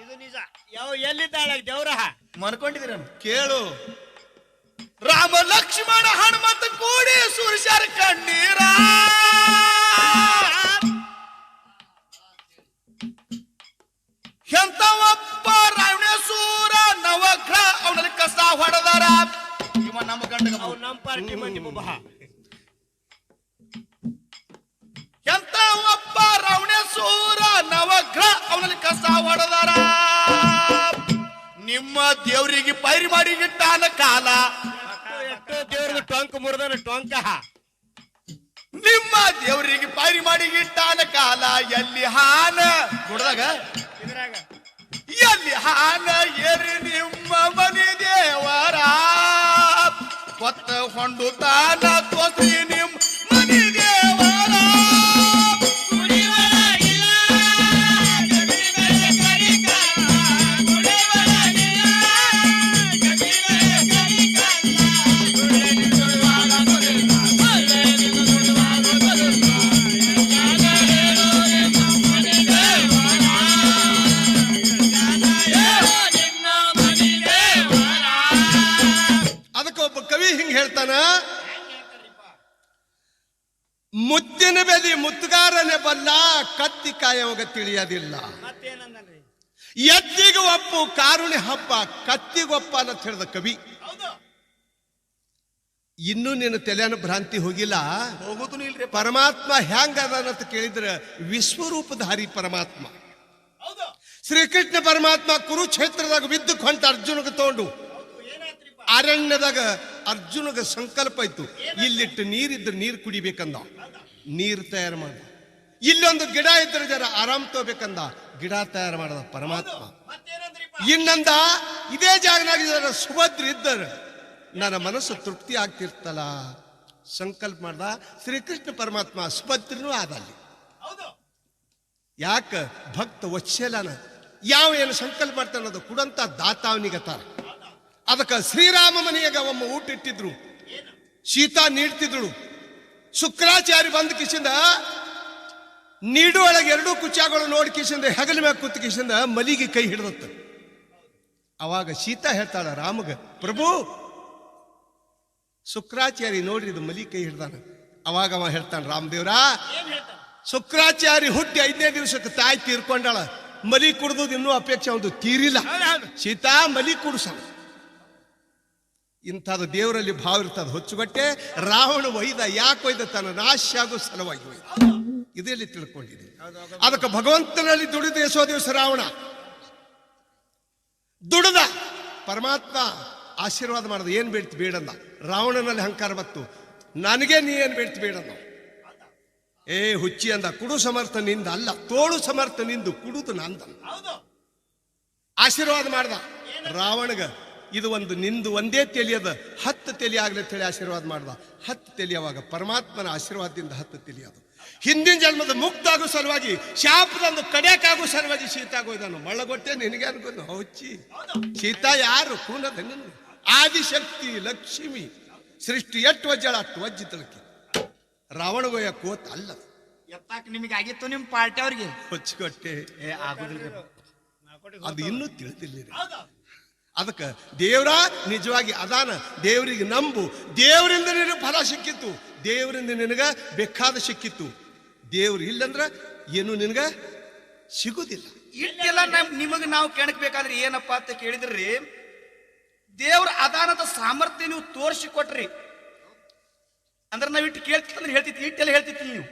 ಇದು ನಿಜ. ಯಾವ ಎಲ್ಲಿದ್ದಾಳ ದೇವ್ರ ಮನ್ಕೊಂಡಿದ್ದೀರ ಕೇಳು. ರಾಮ ಲಕ್ಷ್ಮಣ ಹನುಮಂತ ಕೂಡಿ ಸುರಿಸ್ಯಾರ ಕಣ್ಣೀರ. ಎಂತವಪ್ಪ ರಾವಣೇಶ್ವರ ನವಗ್ರಹ ಅವನಲ್ಲಿ ಕಸ ಹೊಡೆದಾರ. ಇವ ನಮ್ಮ ಗಂಡಗ ಅವ್ ನಮ್ಮ ಪಾರ್ಟಿ ಮಂದಿ ಬಾ ಎಂತವಪ್ಪ ರಾವಣೇಶ್ವರ ನವಗ್ರಹ ಅವನಲ್ಲಿ ಕಸ ಹೊಡೆದಾರ. ನಿಮ್ಮ ದೇವರಿಗೆ ಪೈರಿ ಮಾಡಿ ಇಟ್ಟಾನ ಕಾಲ. ಎಷ್ಟೋ ದೇವ್ರಿಗೆ ಟೊಂಕ ಮುರಿದಾನ ಟೊಂಕ. ನಿಮ್ಮ ದೇವರಿಗೆ ಪೈರಿ ಮಾಡಿ ಇಟ್ಟಾನ ಕಾಲ. ಎಲ್ಲಿ ಹಾನ ನೋಡಿದಾಗ ಇದ್ರಾಗ ಎಲ್ಲಿ ಹಾನ ಏರಿ ನಿಮ್ಮ ಮನಿ ದೇವರ ಕೊತ್ತ ಹೊಂಡು ತಾನ ತೋಸ್ರಿ ನಿಮ್ಮ ಮನಿ ದೇವರ. ಒಬ್ಬ ಕವಿ ಹಿಂಗ್ ಹೇಳ್ತಾನ, ಮುತ್ತಿನ ಬೆಲಿ ಮುತ್ತುಗಾರನೆ ಬಲ್ಲ, ಕತ್ತಿ ಕಾಯವಾಗ ತಿಳಿಯೋದಿಲ್ಲ. ಮತ್ತೇನಂದ್ರಿ? ಎತ್ತಿಗೆ ಒಪ್ಪು ಕಾರುಣಿ ಹಬ್ಬ, ಕತ್ತಿಗೊಪ್ಪ ಅಂತ ಹೇಳಿದ ಕವಿ. ಇನ್ನೂ ನಿನ್ನ ತಲೆಯನ್ನು ಭ್ರಾಂತಿ ಹೋಗಿಲ್ಲ. ಹೋಗುದು ಇಲ್ರಿ. ಪರಮಾತ್ಮ ಹೆಂಗ ಅದಾನಂತ ಕೇಳಿದ್ರೆ ವಿಶ್ವರೂಪಧಾರಿ ಪರಮಾತ್ಮ. ಶ್ರೀಕೃಷ್ಣ ಪರಮಾತ್ಮ ಕುರುಕ್ಷೇತ್ರದಾಗ ಬಿದ್ದಕ್ಕೆ ಹೊಂಟ ಅರ್ಜುನಗೆ ತಗೊಂಡು ಅರಣ್ಯದಾಗ ಅರ್ಜುನಗ ಸಂಕಲ್ಪ ಇತ್ತು, ಇಲ್ಲಿಟ್ಟು ನೀರಿದ್ರೆ ನೀರು ಕುಡಿಬೇಕಂದ, ನೀರು ತಯಾರು ಮಾಡ. ಇಲ್ಲೊಂದು ಗಿಡ ಇದ್ರೆ ಜರ ಆರಾಮ್ ತಗೋಬೇಕಂದ, ಗಿಡ ತಯಾರು ಮಾಡದ ಪರಮಾತ್ಮ. ಇನ್ನಂದ ಇದೇ ಜಾಗನಾಗ ಜರ ಸುಭದ್ರ ಇದ್ದರು ನನ್ನ ಮನಸ್ಸು ತೃಪ್ತಿ ಆಗ್ತಿರ್ತಲ್ಲ, ಸಂಕಲ್ಪ ಮಾಡ್ದ. ಶ್ರೀಕೃಷ್ಣ ಪರಮಾತ್ಮ ಸುಭದ್ರನೂ ಆದಲ್ಲಿ. ಯಾಕ ಭಕ್ತ ವತ್ಸಲನ ಯಾವ ಏನು ಸಂಕಲ್ಪ ಮಾಡ್ತಾನ ಅದು ಕುಡಂತ ದಾತ ಅವನಿಗತಾರ. ಅದಕ್ಕೆ ಶ್ರೀರಾಮ ಮನೆಯಾಗ ಒಮ್ಮ ಊಟ ಇಟ್ಟಿದ್ರು, ಸೀತಾ ನೀಡ್ತಿದ್ರು. ಶುಕ್ರಾಚಾರ್ಯ ಬಂದ ಕಿಶಿಂದ ನೀಡುವೊಳಗೆ ಎರಡೂ ಕುಚಾಗಳು ನೋಡಿ ಕಿಶಿಂದ ಹೆಗಲ ಮ್ಯಾಗ ಕೂತ್ ಕಿಶಿಂದ ಮಲಿಗೆ ಕೈ ಹಿಡ್ದತ್ತ. ಅವಾಗ ಸೀತಾ ಹೇಳ್ತಾಳ ರಾಮಗ, ಪ್ರಭು ಶುಕ್ರಾಚಾರ್ಯ ನೋಡ್ರಿ ಇದು ಮಲಿ ಕೈ ಹಿಡ್ದಾನ. ಅವಾಗ ಅವ ಹೇಳ್ತಾನ ರಾಮದೇವ್ರ, ಶುಕ್ರಾಚಾರ್ಯ ಹುಟ್ಟಿ 5ನೇ ದಿವಸಕ್ಕೆ ತಾಯಿ ತೀರ್ಕೊಂಡಾಳ, ಮಲಿ ಕುಡ್ದು ಇನ್ನೂ ಅಪೇಕ್ಷೆ ಒಂದು ತೀರಿಲ್ಲ. ಸೀತಾ ಮಲಿ ಕುಡಿಸ. ಇಂಥದ್ದು ದೇವರಲ್ಲಿ ಭಾವ ಇರ್ತದ. ಹೊಚ್ಚುಗಟ್ಟೆ ರಾವಣ ಒಯ್ದ, ಯಾಕೆ ಒಯ್ದ? ತನ್ನ ನಾಶ ಆಗೋ ಸಲುವಾಗಿ ಒಯ್ದ. ಇದೆಲ್ಲಿ ತಿಳ್ಕೊಂಡಿದ್ದೀನಿ. ಅದಕ್ಕೆ ಭಗವಂತನಲ್ಲಿ ದುಡಿದ ಎಸೋ ದಿವಸ ರಾವಣ ದುಡಿದ. ಪರಮಾತ್ಮ ಆಶೀರ್ವಾದ ಮಾಡದ, ಏನ್ ಬೇಡ್ತಿ ಬೇಡಂದ. ರಾವಣನಲ್ಲಿ ಅಹಂಕಾರ ಬತ್ತು, ನನಗೆ ನೀ ಏನ್ ಬೇಡ್ತಿ ಬೇಡಂದ. ಏ ಹುಚ್ಚಿ ಅಂದ, ಕುಡು ಸಮರ್ಥ ನಿಂದ ಅಲ್ಲ, ತೋಳು ಸಮರ್ಥ ನಿಂದು, ಕುಡುದು ನಂದ. ಆಶೀರ್ವಾದ ಮಾಡ್ದ ರಾವಣಗ. ಇದು ಒಂದು ನಿಂದು ಒಂದೇ ತೆಲಿಯದ, 10 ತೆಲಿ ಆಗ್ಲಿ ಅಂತ ಹೇಳಿ ಆಶೀರ್ವಾದ ಮಾಡ್ದ. 10 ತೆಲಿಯವಾಗ ಪರಮಾತ್ಮನ ಆಶೀರ್ವಾದದಿಂದ 10 ತೆಲಿಯೋದು. ಹಿಂದಿನ ಜನ್ಮದ ಮುಕ್ತಾಗೋ ಸಲುವಾಗಿ, ಶಾಪದಂದು ಕಡೆಕಾಗೋ ಸಲುವಾಗಿ ಸೀತಾಗೋಯ್ದನು. ಮಳ್ಳಗೊಟ್ಟೆ ನಿನಗೆ ಅನ್ಕೊಂಡು ಹುಚ್ಚಿ. ಸೀತಾ ಯಾರು? ಕೂನದ ನಿನ್ನ ಆದಿಶಕ್ತಿ ಲಕ್ಷ್ಮಿ. ಸೃಷ್ಟಿ ಎಷ್ಟು ವಜ್ಜಳ ಅಷ್ಟು ವಜ್ಜಿತಳಕ್ಕೆ. ರಾವಣಗೋಯ ಕೋತ ಅಲ್ಲ. ಎತ್ತಾಕ ನಿಮಗೆ ಆಗಿತ್ತು ನಿಮ್ಮ ಪಾರ್ಟಿ ಅವ್ರಿಗೆ ಹೊಚ್ಕೊಟ್ಟೆ ಆಗುದಿಲ್ಲ. ಅದು ಇನ್ನೂ ತಿಳಿದಿಲ್ಲ. ಅದಕ್ಕೆ ದೇವ್ರ ನಿಜವಾಗಿ ಅದಾನ. ದೇವರಿಗೆ ನಂಬು. ದೇವರಿಂದ ನಿನಗೆ ಫಲ ಸಿಕ್ಕಿತ್ತು, ದೇವರಿಂದ ನಿನಗ ಬೇಕಾದ ಸಿಕ್ಕಿತ್ತು. ದೇವ್ರು ಇಲ್ಲಂದ್ರ ಏನು ನಿನಗ ಸಿಗುದಿಲ್ಲ. ಇಷ್ಟೆಲ್ಲ ನಿಮಗೆ ನಾವು ಕೆಣಕ್ಬೇಕಾದ್ರೆ ಏನಪ್ಪ ಅಂತ ಕೇಳಿದ್ರಿ, ದೇವ್ರ ಅದಾನದ ಸಾಮರ್ಥ್ಯ ನೀವು ತೋರಿಸಿ ಕೊಟ್ರಿ ಅಂದ್ರೆ ನಾವ್ ಇಟ್ಟು ಕೇಳ್ತಿತ್ತಂದ್ರೆ ಹೇಳ್ತಿತ್ತು, ಇಟ್ಟೆಲ್ಲ ಹೇಳ್ತಿತ್ತು ನೀವು.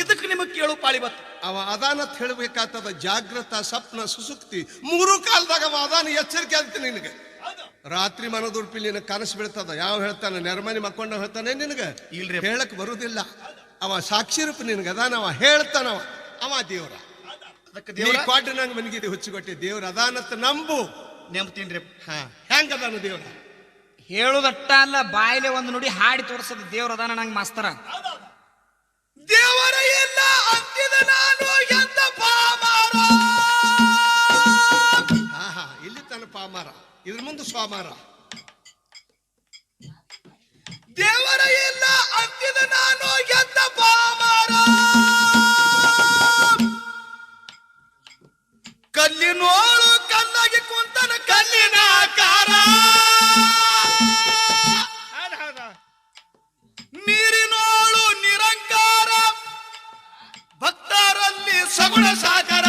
ಇದಕ್ಕೆ ನಿಮಗೆ ಕೇಳು ಪಾಳಿ ಬತ್ತು. ಅವ ಅದಾನತ್ ಹೇಳ್ಬೇಕಾಗ್ತದ. ಜಾಗೃತ, ಸ್ವಪ್ನ, ಸುಸುಕ್ತಿ 3 ಕಾಲದಾಗ ಅವ ಅದಾನ. ಎಚ್ಚರಿಕೆ ಆಗ್ತೀನಿ ನಿನಗೆ. ರಾತ್ರಿ ಮನದುರ್ಪಿ ನಿನಗೆ ಕನಸು ಬೀಳ್ತದ. ಯಾವ ಹೇಳ್ತಾನೆ? ನೆರಮನಿ ಮಕ್ಕೊಂಡ ಹೇಳ್ತಾನೆ ನಿನಗೆ? ಇಲ್ರಿ, ಹೇಳಕ್ ಬರುದಿಲ್ಲ. ಅವ ಸಾಕ್ಷಿ ರೂಪ ನಿನಗೆ ಅದಾನ. ಅವ ಹೇಳ್ತಾನವ, ಅವ ದೇವ್ರ. ಅದಕ್ಕೆ ದೇವ್ರ ಕ್ವಾಡ್ ನಂಗೆ ಮನಗಿದೆ ಹುಚ್ಚುಗೊಟ್ಟೆ. ದೇವ್ರ ಅದಾನತ್ ನಂಬು. ನೆಂಬ್ತೀನ್ರಿ. ಹೆಂಗ ಅದಾನ ದೇವ್ರ? ಹೇಳುದಟ್ಟ ಅಲ್ಲ, ಬಾಯಿಲೆ ಒಂದು ನುಡಿ ಹಾಡಿ ತೋರಿಸೋದು ದೇವ್ರ ಅದಾನ ನಂಗೆ ಮಾಸ್ತರ. ದೇವರ ಎಲ್ಲ ಅಂತಿದ ನಾನು ಎಂದ ಪಾಮಾರ. ಇಲ್ಲಿ ತನ್ನ ಪಾಮಾರ, ಇದ್ರ ಮುಂದೆ ಸ್ವಾಮಾರ. ದೇವರ ಎಲ್ಲ ಅಂತಿದ ನಾನು ಎಂದ ಪಾಮಾರ. ಕಲ್ಲಿನೋಳು ಕಲ್ಲಾಗಿ ಕುಂತ ದೇವರ ಹೌದ್ ಹೌದು ನೀರಿನೋಳು ನಿರಂಕಾರ ಭಕ್ತರಲ್ಲಿ ಸಗುಣ ಸಾಗರ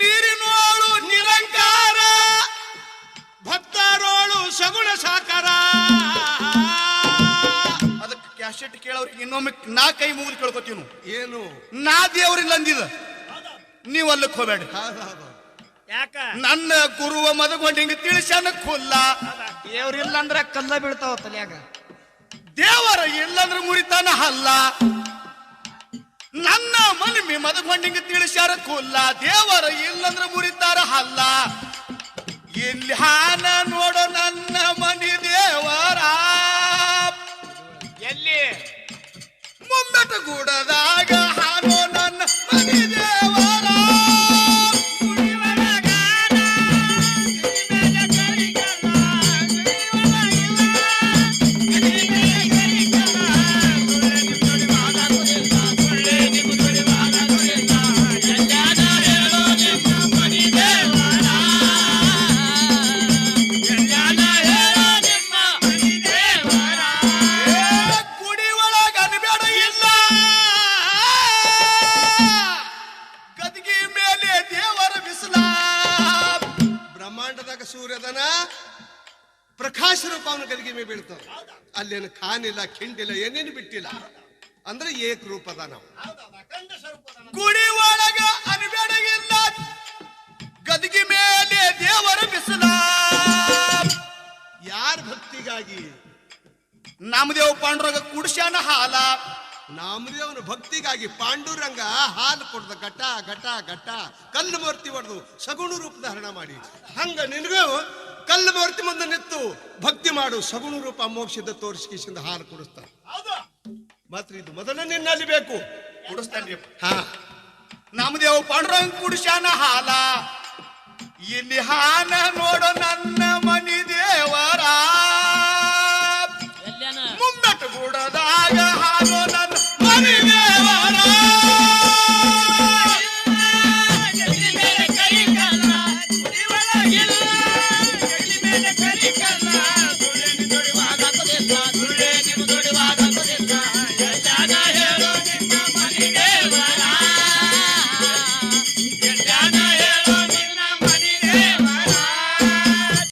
ನೀರಿನೋಳು ನಿರಂಕಾರ ಭಕ್ತರೋಳು ಸಗುಣ ಸಾಕಾರ. ಅದಕ್ಕೆ ಕ್ಯಾಸೆಟ್ ಕೇಳೋರಿಗೆ ಇನ್ನೊಮ್ಮೆ ನಾ ಕೈ ಮುಗಿದು ಕೇಳ್ಕೊತೀವಿ. ಏನು ನಾ ದೇವ್ರಿಲ್ಲ ಅಂದಿದ ನೀವು ಅಲ್ಲಕ್ಕೆ ಹೋಗ್ಬೇಡಿ. ಹೌದೌದು. ಯಾಕ ನನ್ನ ಗುರುವ ಮದಗೊಂಡು ಹಿಂಗ ತಿಳಿಸ್ಯಾನ ಖುಲ್ಲ. ದೇವ್ರಿಲ್ಲ ಅಂದ್ರೆ ಕಲ್ಲ ಬೀಳ್ತಾವ ತಲ್ಯಾಗ. ದೇವರ ಇಲ್ಲಂದ್ರೆ ಮುರಿತಾನ ಹಲ್ಲ. ನನ್ನ ಮನಿಮಿ ಮದಗೊಂಡು ಹಿಂಗ ತಿಳಿಸ್ಯಾರ ಖುಲ್ಲ. ದೇವರ ಇಲ್ಲಂದ್ರೆ ಮುರಿತಾರ ಹಲ್ಲ. ಇಲ್ಲಿ ಹಾನ ನೋಡೋ ನನ್ನ ಮನಿ ದೇವರ ಎಲ್ಲಿ ಮುಮ್ಮೆಟ ಗೂಡದಾಗ ಹಾನೋ ನನ್ನ ಮನಿ ದೇವರ. ಗುಡಿ ಒಳಗ ಅನ್ಬೇಡ ಇಲ್ಲ ಗದಿಗೆ ಮೇಲೆ ದೇವರ ಬಿಸಿಲ. ಬ್ರಹ್ಮಾಂಡದಾಗ ಸೂರ್ಯದನ ಪ್ರಕಾಶ ರೂಪ ಅವನ ಗದಿಗೆ ಮೇಲೆ ಬೀಳ್ತಾವ. ಅಲ್ಲೇನು ಖಾನಿಲ್ಲ ಖಿಂಡಿಲ್ಲ ಏನೇನು ಬಿಟ್ಟಿಲ್ಲ. ಅಂದ್ರೆ ಏಕರೂಪದ ನಾವು. ಗುಡಿ ಒಳಗ ಅನ್ಬೇಡ ಇಲ್ಲ ಗದಿಗೆ ಮೇಲೆ ದೇವರ ಬಿಸಿಲ. ಯಾರ ಭಕ್ತಿಗಾಗಿ ನಾಮದೇವ ಪಾಂಡುರಂಗ ಕುಡಿಸ್ಯಾನ ಹಾಲ. ನಾಮದೇವನ ಭಕ್ತಿಗಾಗಿ ಪಾಂಡುರಂಗ ಹಾಲು ಕೊಡ್ದ ಘಟ ಘಟ ಘಟ ಕಲ್ಲು ಮೂರ್ತಿ ಹೊಡೆದು ಸಗುಣ ರೂಪ ಧಾರಣ ಮಾಡಿ. ಹಂಗ ನಿನಗೂ ಕಲ್ಲು ಮೂರ್ತಿ ಮುಂದೆ ನಿಂತು ಭಕ್ತಿ ಮಾಡು. ಸಗುಣ ರೂಪ ಮೋಕ್ಷದ ತೋರಿಸಿಕಿಸಿಂದ ಹಾಲು ಕುಡಿಸ್ತಾನೆ. ಮಾತ್ರ ಇದು ಮೊದಲ ನಿನ್ನಲ್ಲಿ ಬೇಕು. ಕುಡಿಸ್ತಾನ್ರಿ. ಹಾ ನಾಮದೇವ ಪಾಂಡುರಂಗ ಕುಡಿಸ್ಯಾನ ಹಾಲ. ಇಲ್ಲಿ ಹಾನ ನೋಡೋ ನನ್ನ ಮನಿ ದೇವರ. ಮುಮ್ಮೆಟ್ಟು ಗೂಡದಾಗ ಹಾನೋ ನನ್ನ ಮನಿ ದೇವರ. ಕರಿ